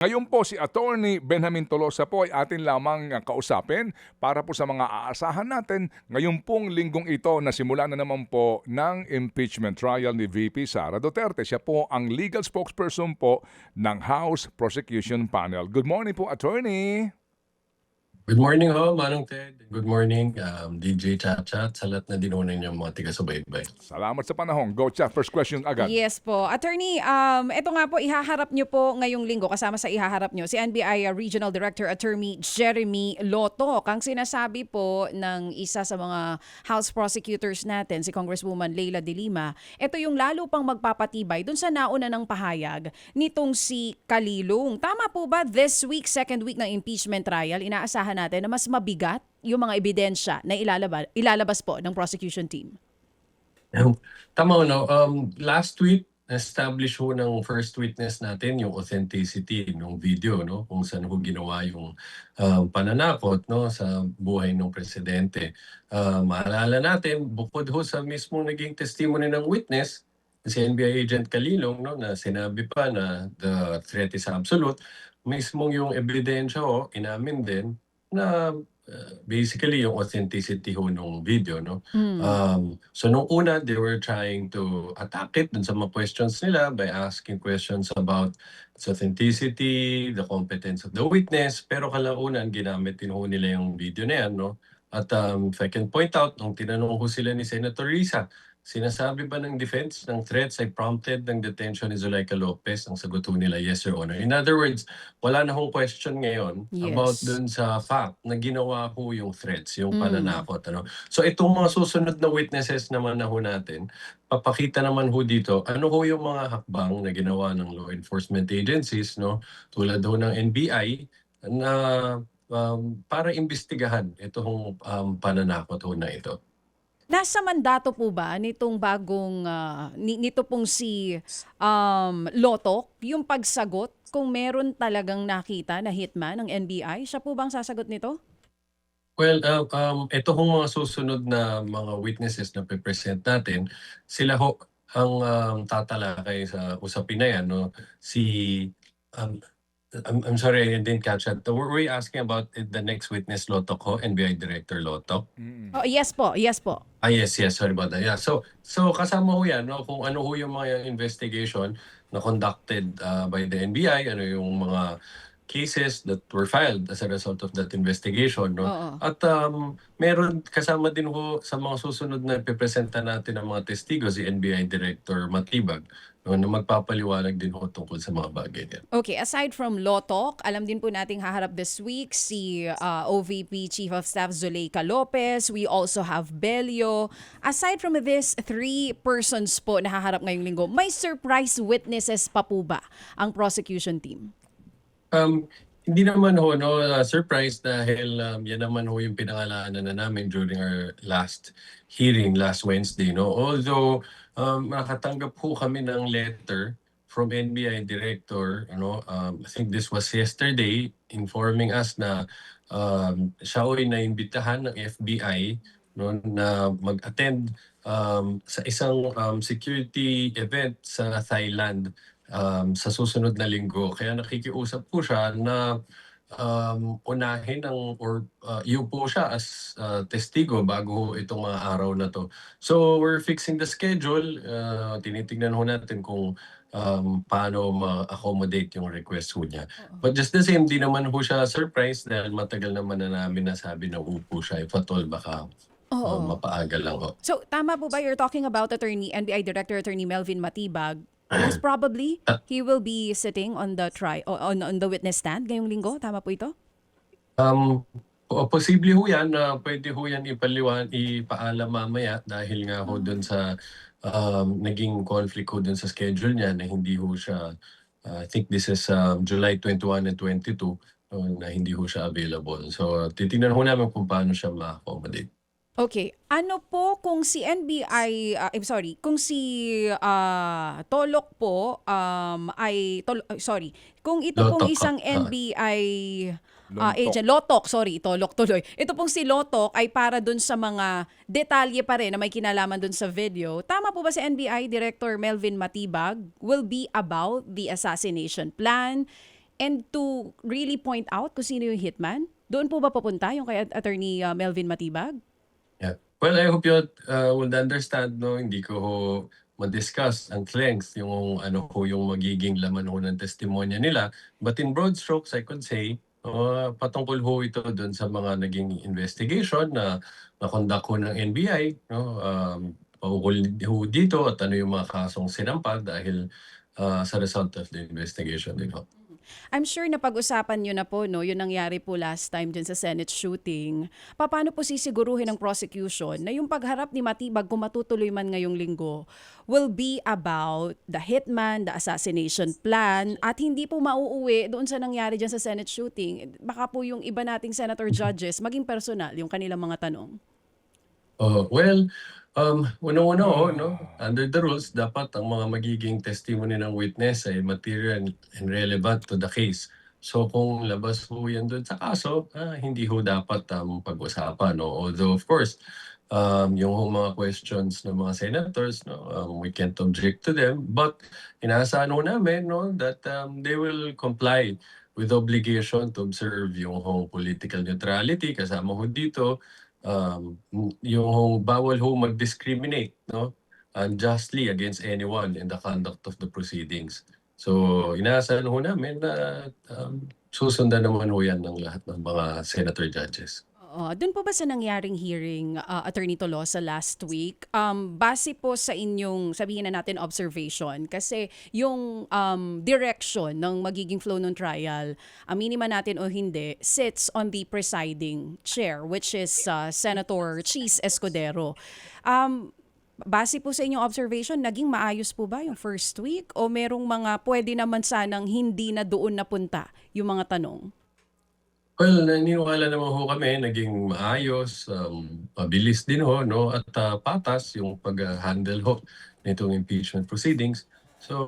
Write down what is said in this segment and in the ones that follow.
Ngayon po si Attorney Benjamin Tolosa po ay atin lamang kausapin para po sa mga aasahan natin ngayon pong linggong ito na simula na naman po ng impeachment trial ni VP Sara Duterte. Siya po ang legal spokesperson po ng House Prosecution Panel. Good morning po, Attorney! Good morning ho, Manong Ted. Good morning, DJ Chacha, sa lahat na dinunan niyo mga tiga-subaybay. Salamat sa panahon. Go, Cha. First question agad. Yes po. Attorney, ito nga po, ihaharap nyo po ngayong linggo, kasama sa ihaharap nyo, si NBI Regional Director Attorney Jeremy Loto. Ang sinasabi po ng isa sa mga House prosecutors natin, si Congresswoman Leila De Lima, ito yung lalo pang magpapatibay dun sa nauna ng pahayag nitong si Kalilong. Tama po ba this week, second week ng impeachment trial, inaasahan natin na mas mabigat yung mga ebidensya na ilalabas po ng prosecution team? Tama no, last week, establish ho ng first witness natin yung authenticity ng video, no? Kung saan ho ginawa yung pananakot, no, sa buhay ng presidente. Maalala natin, bukod ho sa mismong naging testimony ng witness, si NBI Agent Kalilong, no, na sinabi pa na the threat is absolute, mismong yung ebidensya ho, inamin din na basically yung authenticity ho nung video, no? So nung una, they were trying to attack it dun sa mga questions nila by asking questions about its authenticity, the competence of the witness, pero kalaunan ginamit din ho nila yung video na yan, no? At if I can point out, nung tinanong ko sila ni Senator Risa, sinasabi ba ng defense ng threats ay prompted ng detention ni Zuleika Lopez? Ang sagot ho nila, yes, Your Honor. In other words, wala na hong question ngayon about dun sa fact na ginawa ho yung threats, yung pananakot. Ano? So itong mga susunod na witnesses naman na ho natin, papakita naman ho dito, ano ho yung mga hakbang na ginawa ng law enforcement agencies, no? Tulad ho ng NBI, na para imbestigahan itong pananakot ho na ito. Nasa mandato po ba nitong bagong, nito pong si Lotok, yung pagsagot kung meron talagang nakita na hitman ng NBI? Siya po bang sasagot nito? Well, ito hong mga susunod na mga witnesses na pe-present natin, sila ho ang tatalakay sa usapin na yan, no? Um, I'm sorry, I didn't catch that. Were we asking about the next witness, Lotok ho, NBI Director Lotok? Oh, yes po, yes po. Yes, sorry about that. Yeah, so kasama ho yan, no? Kung ano ho yung mga investigation na conducted by the NBI, ano yung mga cases that were filed as a result of that investigation, no? Oo. At meron kasama din ho sa mga susunod na ipipresenta natin ng mga testigo si NBI Director Matibag, no, na magpapaliwanag din ho tungkol sa mga bagay yan. Okay, aside from Lotok, alam din po nating haharap this week si OVP Chief of Staff Zuleika Lopez. We also have Belio. Aside from this, 3 persons po na haharap ngayong linggo, may surprise witnesses pa po ba ang prosecution team? Hindi naman ho, no, surprise dahil yan naman ho yung pinangalanan na namin during our last hearing last Wednesday, no. Although nakatanggap ho kami ng letter from NBI Director, ano, I think this was yesterday, informing us na siya ho'y naimbitahan ng FBI, no, na mag-attend sa isang security event sa Thailand sa susunod na linggo. Kaya nakikiusap po siya na unahin iupo siya as testigo bago ho itong mga araw na to. So we're fixing the schedule. Tinitingnan ho natin kung paano ma-accommodate yung request ho niya. But just the same, di naman ho siya surprise dahil matagal naman na namin nasabi na upo siya. If at all, baka mapaaga lang ho. So, tama po ba you're talking about NBI Director Attorney Melvin Matibag? Most probably, he will be sitting on the on the witness stand ngayong linggo. Tama po ito? Posible ho yan na pwede ho yan ipaalam mamaya dahil nga ho dun sa naging conflict ho dun sa schedule niya na hindi ho siya, I think this is July 21 and 22, na hindi ho siya available. So titingnan ho namin kung paano siya ma-accommodate. Okay. Ano po kung si kung si Tolok po kung ito pong Lotok, isang NBI Lontok. agent, Lotok, Tolok tuloy. Ito pong si Lotok ay para dun sa mga detalye pa rin na may kinalaman dun sa video. Tama po ba si NBI Director Melvin Matibag will be about the assassination plan? and to really point out kung sino yung hitman? Doon po ba papunta yung kay Attorney Melvin Matibag? Yeah. Well, I hope you would understand, no, hindi ko ho ma-discuss ang length yung ano ho yung magiging laman ho ng testimonya nila. But in broad strokes, I could say, patungkol ho ito doon sa mga naging investigation na na-conduct ho ng NBI, no, paukol ho dito at ano yung mga kasong sinampal dahil sa result of the investigation din ho. I'm sure na pag-usapan nyo na po, no, yung nangyari po last time dyan sa Senate shooting. Paano po sisiguruhin ng prosecution na yung pagharap ni Matibag, kung matutuloy man ngayong linggo, will be about the hitman, the assassination plan, at hindi po mauuwi doon sa nangyari dyan sa Senate shooting. Baka po yung iba nating senator judges, maging personal yung kanilang mga tanong. Well, unang-una no, under the rules, dapat ang mga magiging testimony ng witness ay material and relevant to the case. So kung labas po yan doon sa kaso, hindi ho dapat pag-usapan. No? Although of course, yung mga questions ng mga senators, no, we can't object to them. But inaasahan ho namin, no, that they will comply with obligation to observe yung political neutrality. Kasama ho dito, yung bawal ho mag-discriminate, no, unjustly against anyone in the conduct of the proceedings. So inaasahan ho namin na susundan naman ho yan ng lahat ng mga senator judges. Doon po ba sa nangyaring hearing, Attorney Tolosa, last week, base po sa inyong, sabihin na natin, observation, kasi yung direction ng magiging flow ng trial, aminin man natin o hindi, sits on the presiding chair, which is Senator Cheese Escudero. Base po sa inyong observation, naging maayos po ba yung first week? O merong mga pwede naman sanang hindi na doon napunta yung mga tanong? Well, naniniwala naman ho kami, naging maayos, mabilis din ho, no? At patas yung pag-handle ho nitong impeachment proceedings. So,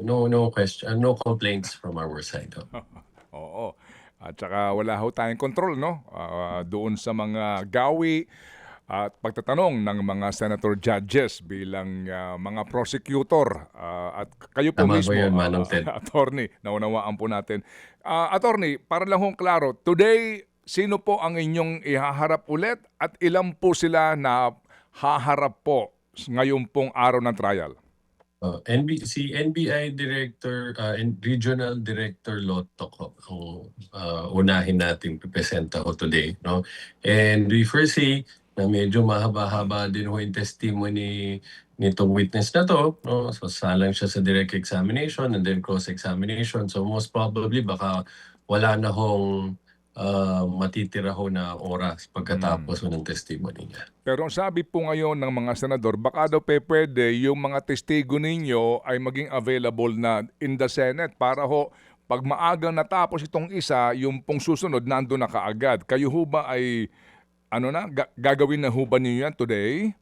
no question, no complaints from our side. Ho. Oo. At saka wala ho tayong control, no? Doon sa mga gawi at pagtatanong ng mga senator judges bilang mga prosecutor. At kayo po Tama mismo, po yun, Manong Ted. attorney, naunawaan po natin. Attorney, para lang hong klaro, today, sino po ang inyong ihaharap ulit at ilan po sila na haharap po ngayon pong araw ng trial? Si NBI Director and Regional Director Lotto ko ang unahin nating pipresenta ko today, no? And we foresee na medyo mahaba-haba din ho yung testimony nitong witness na to, no? So salang siya sa direct examination and then cross-examination. So most probably baka wala na hong matitira ho na oras pagkatapos ho ng testimony niya. Pero ang sabi po ngayon ng mga senador, baka daw pwede yung mga testigo ninyo ay maging available na in the Senate para ho pag maagang natapos itong isa, yung pong susunod nando na kaagad. Kayo ho ba ay gagawin na ho ba ninyo yan today?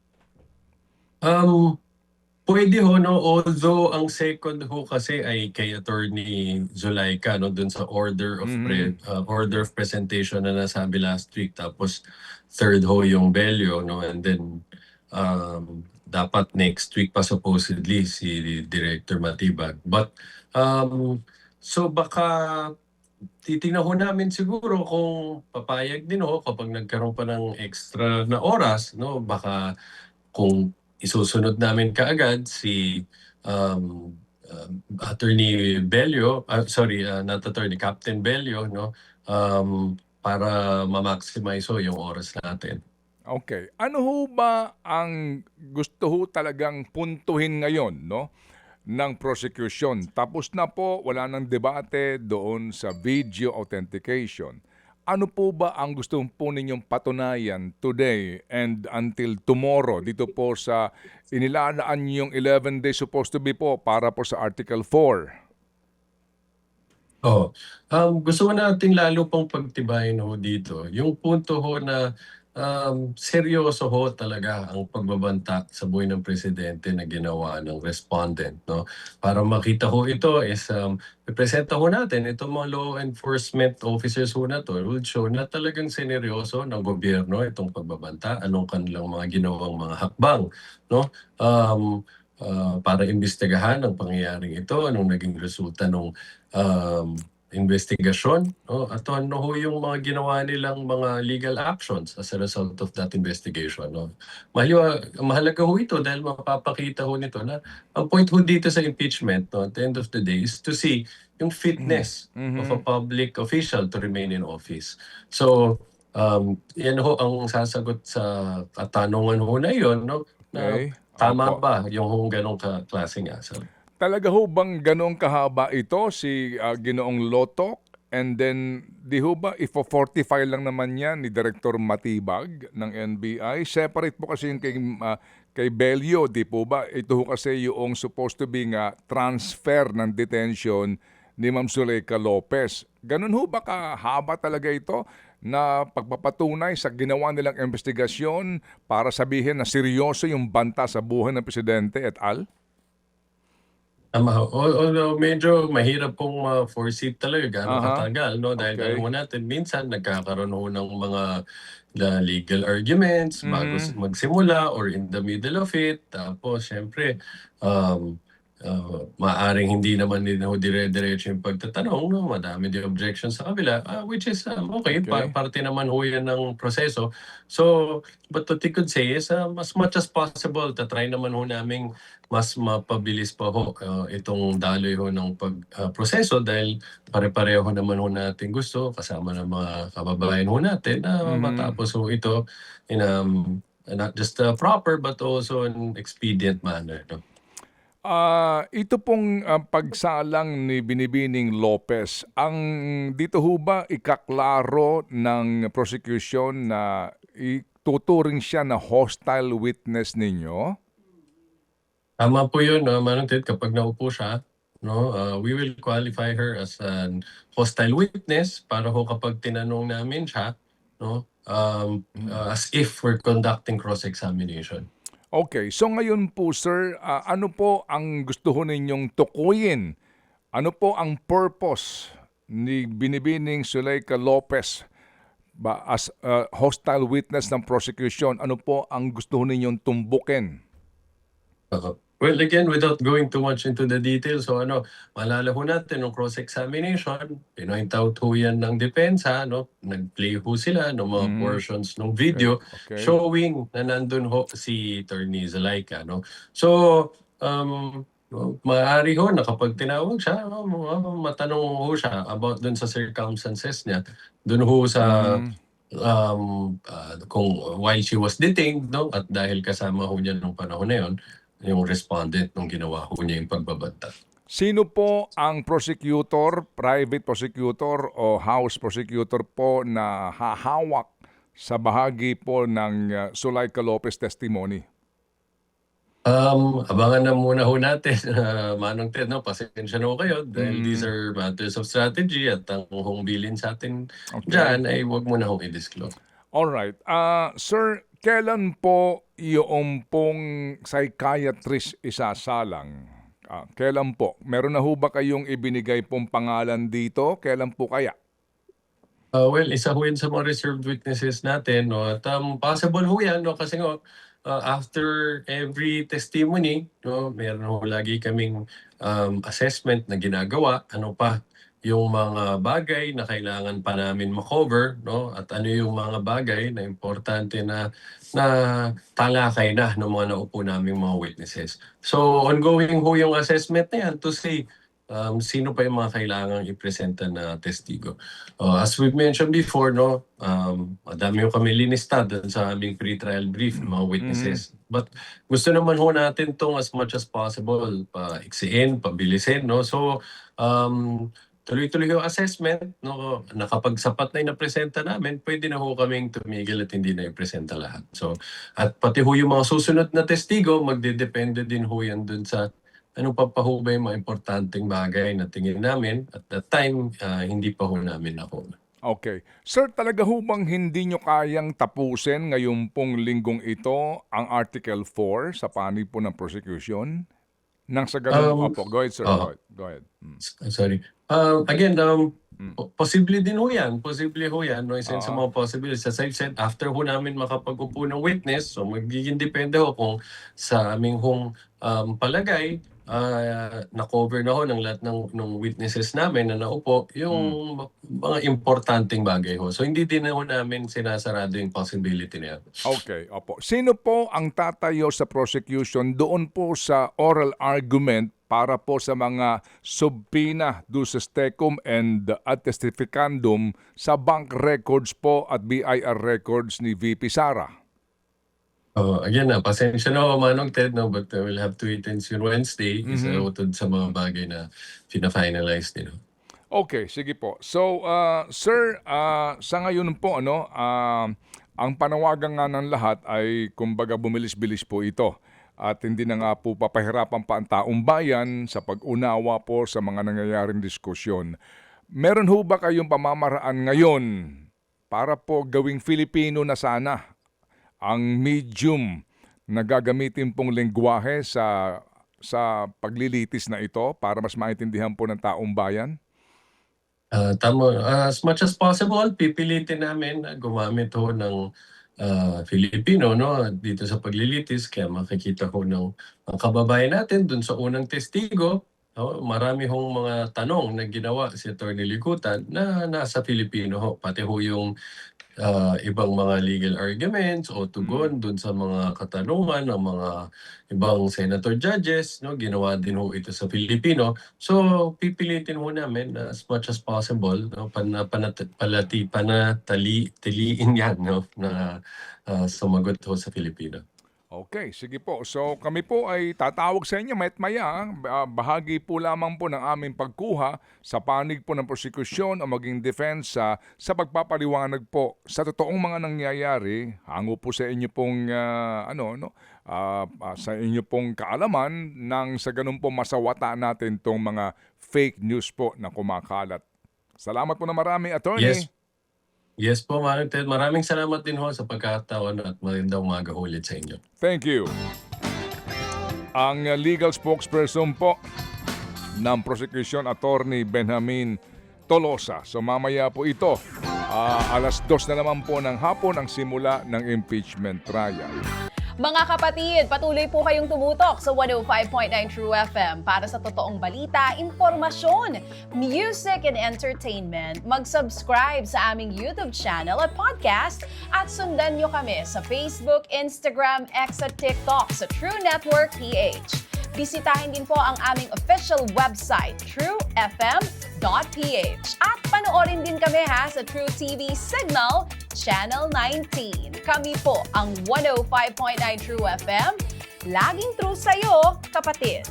Pwede ho, no? Although ang second ho kasi ay kay Attorney Zulaika, no? Dun sa order of presentation na nasabi last week. Tapos third ho yung Bello, no? And then dapat next week pa supposedly si Director Matibag. But so baka titingnan ho namin siguro kung papayag din ho kapag nagkaroon pa ng extra na oras, no? Baka kung isusunod namin kaagad si Attorney Bello, not Attorney, Captain Bello, no? Para ma-maximize ho yung oras natin. Okay. Ano ho ba ang gusto ho talagang puntuhin ngayon, no? Ng prosecution. Tapos na po, wala nang debate doon sa video authentication. Ano po ba ang gusto po ninyong patunayan today and until tomorrow dito po sa inilalaan yung 11 days supposed to be po para po sa Article 4? Gusto ko natin lalo pang pagtibayin ho dito. Yung punto ho na seryoso ho talaga ang pagbabanta sa buhay ng presidente na ginawa ng respondent, no? Para makita ho ito is ipresenta ho natin itong mga law enforcement officers ho na to will show na talagang seneryoso ng gobyerno itong pagbabanta, anong kanilang mga ginawang mga hakbang, no? para imbestigahan ang pangyayaring ito, anong naging resulta ng investigasyon, no? At ano ho yung mga ginawa nilang mga legal actions as a result of that investigation, no? Mahalaga ho ito dahil mapapakita ho nito na ang point ho dito sa impeachment, no, at the end of the day is to see yung fitness of a public official to remain in office. So, yan ho ang sasagot sa katanungan ho na yun, no, na Okay. tama Opo. ba yung ganong klaseng asal. Talaga ho bang ganong kahaba ito si Ginoong Loto? And then, di ho ba ifo-fortify lang naman yan ni Director Matibag ng NBI? Separate po kasi yung kay Bello, di po ba? Ito ho kasi yung supposed to be nga transfer ng detention ni Ma'am Zuleika Lopez. Ganun ho ba kahaba talaga ito na pagpapatunay sa ginawa nilang investigasyon para sabihin na seryoso yung banta sa buhay ng Presidente et al.? Although medyo mahirap pong ma-foresee talaga gaano Aha. katagal, no? Dahil Okay. alam mo natin minsan nagkakaroon ho ng mga legal arguments bago Mhm. magsimula or in the middle of it. Tapos siyempre, um, maaaring hindi naman din ho dire-diretso yung pagtatanong, no? Madami din objections sa kabila, which is okay, Okay. parte naman ho yan ng proseso. So, but what we could say is as much as possible, tatry naman ho naming mas mapabilis pa ho itong daloy ho ng proseso dahil pare-pareho naman ho natin gusto kasama ng mga kababayan ho natin na Mhm. matapos ho ito in not just proper but also an expedient manner, no? Ito pong pagsalang ni Binibining Lopez, ang dito ho ba ikaklaro ng prosecution na ituturing siya na hostile witness ninyo? Tama po yun, Manong Ted, kapag naupo siya, no, we will qualify her as an hostile witness para ho kapag tinanong namin siya, no, as if we're conducting cross-examination. Okay, so ngayon po sir, ano po ang gusto ho ninyong tukuyin? Ano po ang purpose ni Binibining Zuleika Lopez ba as hostile witness ng prosecution? Ano po ang gusto ho ninyong tumbukin? Well, again, without going too much into the details, so maalala ho natin nung cross-examination, pinoint out ho yan ng depensa, no? Nag-play ho sila ng mga Mhm. portions ng Okay, video okay. showing na nandun ho si Attorney Zalaika, no? So, maaari ho na kapag tinawag siya, matanong ho siya about dun sa circumstances niya, dun ho sa Mhm. kung while she was detained, no? At dahil kasama ho niya nung panahon na yun, yung respondent nung ginawa ho niya yung pagbabanta. Sino po ang prosecutor, private prosecutor o house prosecutor po na hahawak sa bahagi po ng Zuleika Lopez testimony? Abangan na muna ho natin, Manong Ted, no? Pasensya na ho kayo dahil these Mhm. are matters of strategy at ang hong bilin sa atin Okay. dyan ay huwag mo na hong i-disclose. Alright. Sir, kailan po yung pong psychiatrist isasalang? Kailan po? Meron na ho ba kayong ibinigay pong pangalan dito? Kailan po kaya? Well, isa ho yun sa mga reserved witnesses natin, no? At possible ho yan, no? Kasi nga, after every testimony, no, meron ho lagi kaming assessment na ginagawa. Ano pa yung mga bagay na kailangan pa namin makover, no? At ano yung mga bagay na importante na talakay na ng mga naupo naming mga witnesses. So, ongoing ho yung assessment na yan to see sino pa yung mga kailangang ipresenta na testigo. As we've mentioned before, no, madami yung kami linista dun sa aming pre-trial brief, mga Mhm. witnesses. But gusto naman ho natin tong as much as possible, paiksiin, pabilisin, no? So, tuloy-tuloy yung assessment, no? Na kapag sapat na yung napresenta namin, pwede na ho kaming tumigil at hindi na ipresenta lahat. So, at pati ho yung mga susunod na testigo, magdedepende din ho yan dun sa anong pa ho ba yung mga importanteng bagay na tingin namin at that time, hindi pa ho namin nakuha. Okay. Sir, talaga ho bang hindi nyo kayang tapusin ngayon pong linggong ito ang Article 4 sa panig po ng prosecution? Nang sa ganun, Um, opo, go ahead sir, oo, go ahead. sorry. Again, Posible din ho yan. Posible ho yan. No? Isa sa Oo. mga possibilities. As I've said, after ho namin makapag-upo ng witness, so magiging depende ho kung sa aming hong palagay, na-cover na ho ng lahat ng witnesses namin na naupo, yung mga importanteng bagay ho. So hindi din ho namin sinasarado yung possibility na yan. Okay, opo. Sino po ang tatayo sa prosecution doon po sa oral argument para po sa mga subpoena duces tecum and ad testificandum sa bank records po at BIR records ni VP Sara? Again, pasensya na ho, Manong Ted, no, but we'll have to wait until Wednesday isa utod sa mga bagay na fina-finalize din. No? Okay, sige po. So, sir, sa ngayon po, ang panawagan nga ng lahat ay kumbaga bumilis-bilis po ito. At hindi na nga po papahirapan pa ang taong bayan sa pag-unawa po sa mga nangyayaring diskusyon. Meron ho ba kayong pamamaraan ngayon para po gawing Filipino na sana ang medium na gagamitin pong lengguwahe sa paglilitis na ito para mas maintindihan po ng taong bayan? Tama. As much as possible, pipilitin namin na gumamit ho ng Filipino, no, dito sa paglilitis. Kaya makikita ko ng mga kababayan natin dun sa unang testigo, no, marami hong mga tanong na ginawa si Atty. Likutan na nasa Filipino ho. Pati ho yung ibang mga legal arguments o tugon dun sa mga katanungan ng mga ibang senator judges, no, ginawa din ho ito sa Filipino. So pipilitin ho namin na as much as possible, no, panataliin yan, no, na sumagot ho sa Filipino. Okay, sige po. So kami po ay tatawag sa inyo mayat maya. Bahagi po lamang po ng aming pagkuha sa panig po ng prosekusyon o maging defense sa pagpapaliwanag po sa totoong mga nangyayari. Hango po sa inyo pong sa inyo pong kaalaman nang sa ganun po masawata natin tong mga fake news po na kumakalat. Salamat po na marami, Attorney. Yes po, Manong Ted. Maraming salamat din ho sa pagkakataon at magandang umaga ulit sa inyo. Thank you. Ang legal spokesperson po ng prosecution, Attorney Benjamin Tolosa. So mamaya po ito, alas 2 na naman po ng hapon ang simula ng impeachment trial. Mga kapatid, patuloy po kayong tumutok sa 105.9 True FM para sa totoong balita, impormasyon, music and entertainment. Mag-subscribe sa aming YouTube channel at podcast at sundan nyo kami sa Facebook, Instagram, X at TikTok sa True Network PH. Bisitahin din po ang aming official website, truefm.ph. At panoorin din kami sa True TV Signal, Channel 19. Kami po ang 105.9 True FM. Laging true sa'yo, kapatid.